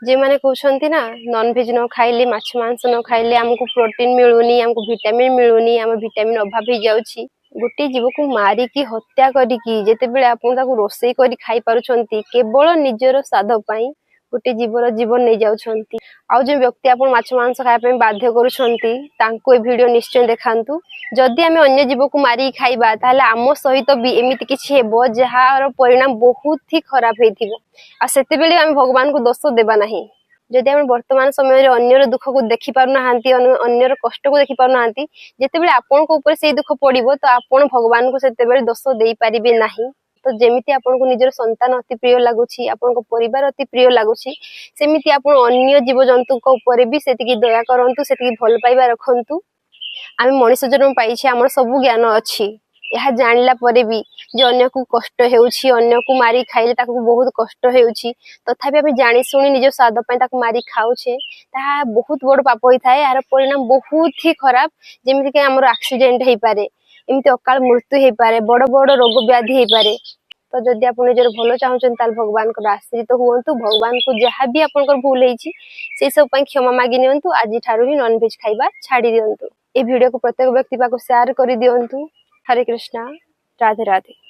जे माने कहउछंती ना नॉनवेज न खाइले माछ मांस न खाइले हमको प्रोटीन मिलुनी हमको विटामिन मिलुनी हम विटामिन अभाव हो जाउची गोटे जीव को मारी की हत्या करी की जेते बेले आपन ताको रोसई करी खाई पारुछंती केवल निजर स्वाद पई गोटे जीवर जीवन नहीं जाउछंती आउ जे व्यक्ति आपन माछ मांस खाय पे बाध्य करूछंती तांको ए वीडियो निश्चय देखांतु जदि हमें अन्य जीव को मारी खाइबा ताले आम सहित भी एमिति किछि हेबो जहार परिणाम बहुत ही खराब हेथिबो आ सेते बेले हम भगवान को दोष देबा नहीं जदि हम वर्तमान समय रे अन्यर दुख को देखि पारु नाहांती अन्यर कष्ट को देखि पारु नाहांती जेते बेले आपन को ऊपर से दुख पड़िबो तो आपन भगवान को सेते बेले दोष देई परिबे नाही तो जेमिति आपन को निजर संतान अति प्रिय लागुछि आपन को परिवार अति प्रिय लागुछि सेमिति आपन अन्य जीव जंतु को ऊपर भी सेतिकी दया करंतु सेतिकी भल पाइबा रखंतु आमे मनुष्य जन्म पाइछि हमर सब ज्ञान अछि यह जानला परे भी जो अन्य को कष्ट हेउछि अन्य को मारी खाइले ताको बहुत कष्ट हेउछि तथापि आमे जानि सुनि निज स्वाद पय ताको मारी खाउछे ता बहुत बड़ पाप होई थाए यार परिणाम बहुत ही खराब जेमिति कि हमर एक्सीडेंट हेइ पारे एमिति अकाल मृत्यु हेइ पारे बड़ बड़ रोग व्याधि हेइ पारे तो जदि आपण निजर भलो चाहउछन ताल भगवान को आश्रित हुअंतु भगवान को जहाँ भी आपनकर भूल हेछि से सब पय क्षमा मागी नियंतु आज ठारू ही नॉन वेज खाइबा छाड़ी दियंतु ए वीडियो को प्रत्येक व्यक्ति पाको शेयर करि दियंतु हरे कृष्णा राधे राधे।